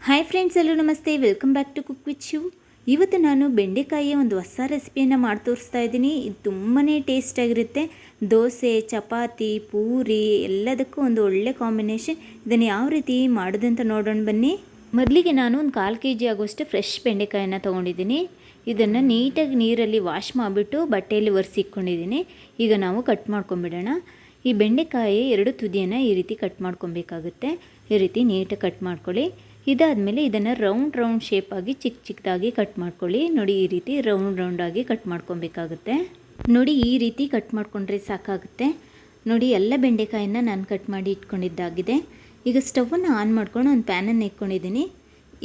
Hi friends, ಎಲ್ಲರೂ ನಮಸ್ತೆ. Welcome back to cook with Shivu. ಇವತ್ತು ನಾನು ಬೆಂಡೆಕಾಯಿಯ ಒಂದು ಹೊಸ ರೆಸಿಪಿಯನ್ನು ಮಾಡಿ ತೋರಿಸ್ತಾ ಇದ್ದೀನಿ. ಇದು ತುಂಬಾ ಟೇಸ್ಟಾಗಿರುತ್ತೆ. ದೋಸೆ, ಚಪಾತಿ, ಪೂರಿ ಎಲ್ಲದಕ್ಕೂ ಒಂದು ಒಳ್ಳೆ ಕಾಂಬಿನೇಷನ್. ಇದನ್ನು ಯಾವ ರೀತಿ ಮಾಡೋದಂತ ನೋಡೋಣ ಬನ್ನಿ. ಮೊದಲಿಗೆ ನಾನು ಒಂದು 1/4 kg ಆಗುವಷ್ಟು ಫ್ರೆಶ್ ಬೆಂಡೆಕಾಯನ್ನು ತೊಗೊಂಡಿದ್ದೀನಿ. ಇದನ್ನು ನೀಟಾಗಿ ನೀರಲ್ಲಿ ವಾಶ್ ಮಾಡಿಬಿಟ್ಟು ಬಟ್ಟೆಯಲ್ಲಿ ಒರೆಸಿಟ್ಕೊಂಡಿದ್ದೀನಿ. ಈಗ ನಾವು ಕಟ್ ಮಾಡ್ಕೊಂಬಿಡೋಣ. ಈ ಬೆಂಡೆಕಾಯಿ 2 ತುದಿಯನ್ನು ಈ ರೀತಿ ಕಟ್ ಮಾಡ್ಕೊಬೇಕಾಗುತ್ತೆ. ಈ ರೀತಿ ನೀಟಾಗಿ ಕಟ್ ಮಾಡ್ಕೊಳ್ಳಿ. ಇದಾದಮೇಲೆ ಇದನ್ನು ರೌಂಡ್ ಶೇಪಾಗಿ ಚಿಕ್ಕದಾಗಿ ಕಟ್ ಮಾಡ್ಕೊಳ್ಳಿ. ನೋಡಿ, ಈ ರೀತಿ ರೌಂಡಾಗಿ ಕಟ್ ಮಾಡ್ಕೊಬೇಕಾಗುತ್ತೆ. ನೋಡಿ, ಈ ರೀತಿ ಕಟ್ ಮಾಡಿಕೊಂಡ್ರೆ ಸಾಕಾಗುತ್ತೆ. ನೋಡಿ, ಎಲ್ಲ ಬೆಂಡೆಕಾಯಿನ ನಾನು ಕಟ್ ಮಾಡಿ ಇಟ್ಕೊಂಡಿದ್ದಾಗಿದೆ. ಈಗ ಸ್ಟವನ್ನು ಆನ್ ಮಾಡ್ಕೊಂಡು ಒಂದು ಪ್ಯಾನನ್ನು ಇಟ್ಕೊಂಡಿದ್ದೀನಿ.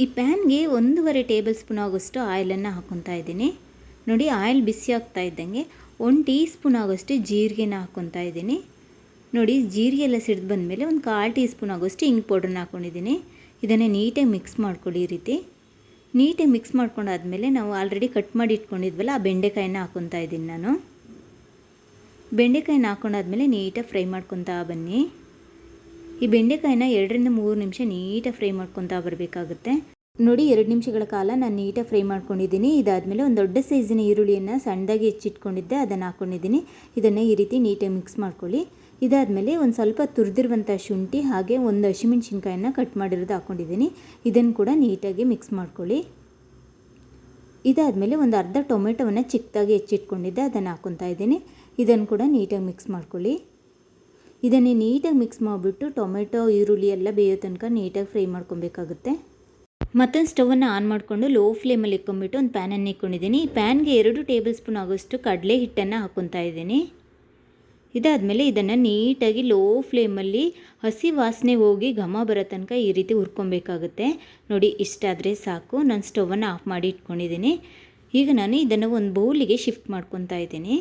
ಈ ಪ್ಯಾನ್ಗೆ 1.5 ಟೇಬಲ್ ಸ್ಪೂನ್ ಆಗೋಷ್ಟು ಆಯಿಲನ್ನು ಹಾಕ್ಕೊತಾ ಇದ್ದೀನಿ. ನೋಡಿ, ಆಯಿಲ್ ಬಿಸಿ ಆಗ್ತಾ ಇದ್ದಂಗೆ 1 ಟೀ ಸ್ಪೂನ್ ಆಗೋಷ್ಟು ಜೀರಿಗೆನ ಹಾಕ್ಕೊತಾ ಇದ್ದೀನಿ. ನೋಡಿ, ಜೀರಿಗೆ ಎಲ್ಲ ಸಿಡಿದು ಬಂದಮೇಲೆ ಒಂದು 1/4 ಟೀ ಸ್ಪೂನ್ ಆಗೋಷ್ಟು ಇಂಗು ಪೌಡ್ರನ್ನ ಹಾಕ್ಕೊಂಡಿದ್ದೀನಿ. ಇದನ್ನು ನೀಟಾಗಿ ಮಿಕ್ಸ್ ಮಾಡ್ಕೊಳ್ಳಿ. ಈ ರೀತಿ ನೀಟಾಗಿ ಮಿಕ್ಸ್ ಮಾಡ್ಕೊಂಡಾದ್ಮೇಲೆ ನಾವು ಆಲ್ರೆಡಿ ಕಟ್ ಮಾಡಿ ಇಟ್ಕೊಂಡಿದ್ವಲ್ಲ, ಆ ಬೆಂಡೆಕಾಯಿನ ಹಾಕ್ಕೊತಾ ಇದ್ದೀನಿ ನಾನು. ಬೆಂಡೆಕಾಯಿನ ಹಾಕ್ಕೊಂಡಾದ್ಮೇಲೆ ನೀಟಾಗಿ ಫ್ರೈ ಮಾಡ್ಕೊತಾ ಬನ್ನಿ. ಈ ಬೆಂಡೆಕಾಯಿನ 2 ರಿಂದ 3 ನಿಮಿಷ ನೀಟಾಗಿ ಫ್ರೈ ಮಾಡ್ಕೊತಾ ಬರಬೇಕಾಗುತ್ತೆ. ನೋಡಿ, 2 ನಿಮಿಷಗಳ ಕಾಲ ನಾನು ನೀಟಾಗಿ ಫ್ರೈ ಮಾಡ್ಕೊಂಡಿದ್ದೀನಿ. ಇದಾದಮೇಲೆ ಒಂದು ದೊಡ್ಡ ಸೈಜಿನ ಈರುಳ್ಳಿಯನ್ನು ಸಣ್ಣದಾಗಿ ಹೆಚ್ಚಿಟ್ಕೊಂಡಿದ್ದೆ, ಅದನ್ನು ಹಾಕ್ಕೊಂಡಿದ್ದೀನಿ. ಇದನ್ನು ಈ ರೀತಿ ನೀಟಾಗಿ ಮಿಕ್ಸ್ ಮಾಡ್ಕೊಳ್ಳಿ. ಇದಾದಮೇಲೆ ಒಂದು ಸ್ವಲ್ಪ ತುರಿದಿರುವಂಥ ಶುಂಠಿ ಹಾಗೆ ಒಂದು ಹಸಿಮೆಣ್ಸಿನ್ಕಾಯನ್ನು ಕಟ್ ಮಾಡಿರೋದು ಹಾಕ್ಕೊಂಡಿದ್ದೀನಿ. ಇದನ್ನು ಕೂಡ ನೀಟಾಗಿ ಮಿಕ್ಸ್ ಮಾಡ್ಕೊಳ್ಳಿ. ಇದಾದಮೇಲೆ ಒಂದು ಅರ್ಧ ಟೊಮೆಟೊವನ್ನು ಚಿಕ್ಕದಾಗಿ ಹೆಚ್ಚಿಟ್ಕೊಂಡಿದ್ದೆ, ಅದನ್ನು ಹಾಕ್ಕೊತಾ ಇದ್ದೀನಿ. ಇದನ್ನು ಕೂಡ ನೀಟಾಗಿ ಮಿಕ್ಸ್ ಮಾಡ್ಕೊಳ್ಳಿ. ಇದನ್ನೇ ನೀಟಾಗಿ ಮಿಕ್ಸ್ ಮಾಡಿಬಿಟ್ಟು ಟೊಮೆಟೊ ಈರುಳ್ಳಿ ಎಲ್ಲ ಬೇಯೋ ತನಕ ನೀಟಾಗಿ ಫ್ರೈ ಮಾಡ್ಕೊಬೇಕಾಗುತ್ತೆ. ಮತ್ತೊಂದು ಸ್ಟವನ್ನು ಆನ್ ಮಾಡಿಕೊಂಡು ಲೋ ಫ್ಲೇಮಲ್ಲಿ ಇಟ್ಕೊಂಡ್ಬಿಟ್ಟು ಒಂದು ಪ್ಯಾನನ್ನು ಇಟ್ಕೊಂಡಿದ್ದೀನಿ. ಈ ಪ್ಯಾನ್ಗೆ 2 ಟೇಬಲ್ ಸ್ಪೂನ್ ಆಗೋಷ್ಟು ಕಡಲೆ ಹಿಟ್ಟನ್ನು ಹಾಕ್ಕೊತಾ ಇದ್ದೀನಿ. ಇದಾದಮೇಲೆ ಇದನ್ನು ನೀಟಾಗಿ ಲೋ ಫ್ಲೇಮಲ್ಲಿ ಹಸಿ ವಾಸನೆ ಹೋಗಿ ಘಮ ಬರೋ ತನಕ ಈ ರೀತಿ ಹುರ್ಕೊಬೇಕಾಗುತ್ತೆ. ನೋಡಿ, ಇಷ್ಟಾದರೆ ಸಾಕು. ನಾನು ಸ್ಟವನ್ನು ಆಫ್ ಮಾಡಿ ಇಟ್ಕೊಂಡಿದ್ದೀನಿ. ಈಗ ನಾನು ಇದನ್ನು ಒಂದು ಬೌಲಿಗೆ ಶಿಫ್ಟ್ ಮಾಡ್ಕೊತಾ ಇದ್ದೀನಿ.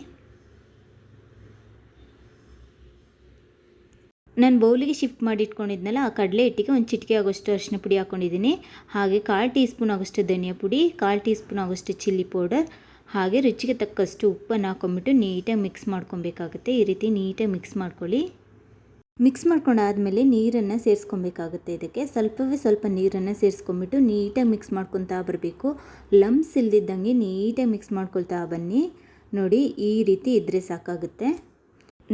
ನಾನು ಬೌಲಿಗೆ ಶಿಫ್ಟ್ ಮಾಡಿ ಇಟ್ಕೊಂಡಿದ್ನಲ್ಲ, ಆ ಕಡಲೆ ಹಿಟ್ಟಿಗೆ ಒಂದು ಚಿಟಿಕೆ ಆಗೋಷ್ಟು ಅರಿಶಿನ ಪುಡಿ ಹಾಕ್ಕೊಂಡಿದ್ದೀನಿ. ಹಾಗೆ 1/4 ಟೀ ಸ್ಪೂನ್ ಆಗೋಷ್ಟು ಧನಿಯಾ ಪುಡಿ, 1/4 ಟೀ ಸ್ಪೂನ್ ಆಗೋಷ್ಟು ಚಿಲ್ಲಿ ಪೌಡರ್, ಹಾಗೆ ರುಚಿಗೆ ತಕ್ಕಷ್ಟು ಉಪ್ಪನ್ನು ಹಾಕ್ಕೊಂಬಿಟ್ಟು ನೀಟಾಗಿ ಮಿಕ್ಸ್ ಮಾಡ್ಕೊಬೇಕಾಗುತ್ತೆ. ಈ ರೀತಿ ನೀಟಾಗಿ ಮಿಕ್ಸ್ ಮಾಡ್ಕೊಳ್ಳಿ. ಮಿಕ್ಸ್ ಮಾಡ್ಕೊಂಡಾದ್ಮೇಲೆ ನೀರನ್ನು ಸೇರಿಸ್ಕೊಬೇಕಾಗುತ್ತೆ. ಇದಕ್ಕೆ ಸ್ವಲ್ಪ ನೀರನ್ನು ಸೇರಿಸ್ಕೊಂಬಿಟ್ಟು ನೀಟಾಗಿ ಮಿಕ್ಸ್ ಮಾಡ್ಕೊತಾ ಬರಬೇಕು. ಲಮ್ಸ್ ಇಲ್ದಿದ್ದಂಗೆ ನೀಟಾಗಿ ಮಿಕ್ಸ್ ಮಾಡ್ಕೊಳ್ತಾ ಬನ್ನಿ. ನೋಡಿ, ಈ ರೀತಿ ಇದ್ದರೆ ಸಾಕಾಗುತ್ತೆ.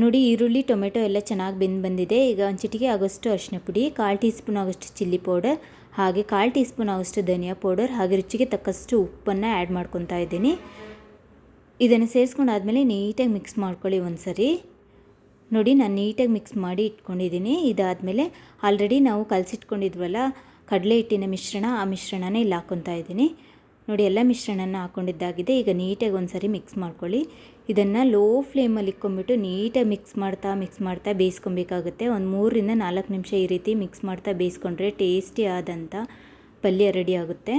ನೋಡಿ, ಈರುಳ್ಳಿ ಟೊಮೆಟೊ ಎಲ್ಲ ಚೆನ್ನಾಗಿ ಬಂದಿದೆ. ಈಗ ಒಂದು ಚಿಟಿಕೆ ಆಗೋಷ್ಟು ಅರಿಶಿನ ಪುಡಿ, 1/4 ಟೀ ಸ್ಪೂನ್ ಆಗೋಷ್ಟು ಚಿಲ್ಲಿ ಪೌಡರ್, ಹಾಗೆ 1/4 ಟೀ ಸ್ಪೂನ್ ಆಗೋಷ್ಟು ಧನಿಯಾ ಪೌಡರ್, ಹಾಗೆ ರುಚಿಗೆ ತಕ್ಕಷ್ಟು ಉಪ್ಪನ್ನು ಆ್ಯಡ್ ಮಾಡ್ಕೊತಾ ಇದ್ದೀನಿ. ಇದನ್ನು ಸೇರಿಸ್ಕೊಂಡಾದ್ಮೇಲೆ ನೀಟಾಗಿ ಮಿಕ್ಸ್ ಮಾಡ್ಕೊಳ್ಳಿ ಒಂದು ಸರಿ. ನೋಡಿ, ನಾನು ನೀಟಾಗಿ ಮಿಕ್ಸ್ ಮಾಡಿ ಇಟ್ಕೊಂಡಿದ್ದೀನಿ. ಇದಾದಮೇಲೆ ಆಲ್ರೆಡಿ ನಾವು ಕಲಸಿಟ್ಕೊಂಡಿದ್ವಲ್ಲ ಕಡಲೆ ಹಿಟ್ಟಿನ ಮಿಶ್ರಣ, ಆ ಮಿಶ್ರಣನ ಇಲ್ಲಿ ಹಾಕ್ಕೊತಾ ಇದ್ದೀನಿ. ನೋಡಿ, ಎಲ್ಲ ಮಿಶ್ರಣನ ಹಾಕ್ಕೊಂಡಿದ್ದಾಗಿದೆ. ಈಗ ನೀಟಾಗಿ ಒಂದು ಸರಿ ಮಿಕ್ಸ್ ಮಾಡ್ಕೊಳ್ಳಿ. ಇದನ್ನು ಲೋ ಫ್ಲೇಮಲ್ಲಿ ಇಟ್ಕೊಂಡ್ಬಿಟ್ಟು ನೀಟಾಗಿ ಮಿಕ್ಸ್ ಮಾಡ್ತಾ ಬೇಯಿಸ್ಕೊಬೇಕಾಗುತ್ತೆ. ಒಂದು 3 ರಿಂದ 4 ನಿಮಿಷ ಈ ರೀತಿ ಮಿಕ್ಸ್ ಮಾಡ್ತಾ ಬೇಯಿಸ್ಕೊಂಡ್ರೆ ಟೇಸ್ಟಿ ಆದಂಥ ಪಲ್ಯ ರೆಡಿ ಆಗುತ್ತೆ.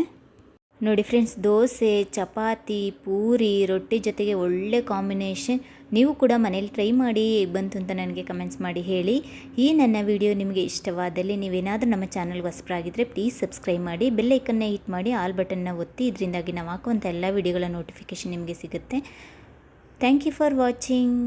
ನೋಡಿ ಫ್ರೆಂಡ್ಸ್, ದೋಸೆ, ಚಪಾತಿ, ಪೂರಿ, ರೊಟ್ಟಿ ಜೊತೆಗೆ ಒಳ್ಳೆ ಕಾಂಬಿನೇಷನ್. ನೀವು ಕೂಡ ಮನೇಲಿ ಟ್ರೈ ಮಾಡಿ ಬಂತು ಅಂತ ನನಗೆ ಕಮೆಂಟ್ಸ್ ಮಾಡಿ ಹೇಳಿ. ಈ ನನ್ನ ವಿಡಿಯೋ ನಿಮಗೆ ಇಷ್ಟವಾದಲ್ಲಿ ನೀವೇನಾದರೂ ನಮ್ಮ ಚಾನಲ್ಗೆ ಹೊಸಬರಾಗಿದ್ದರೆ ಪ್ಲೀಸ್ ಸಬ್ಸ್ಕ್ರೈಬ್ ಮಾಡಿ, ಬೆಲ್ ಐಕನ್ನ ಹಿಟ್ ಮಾಡಿ, ಆಲ್ ಬಟನ್ನ ಒತ್ತಿ. ಇದರಿಂದಾಗಿ ನಾವು ಹಾಕುವಂಥ ಎಲ್ಲ ವಿಡಿಯೋಗಳ ನೋಟಿಫಿಕೇಷನ್ ನಿಮಗೆ ಸಿಗುತ್ತೆ. Thank you for watching.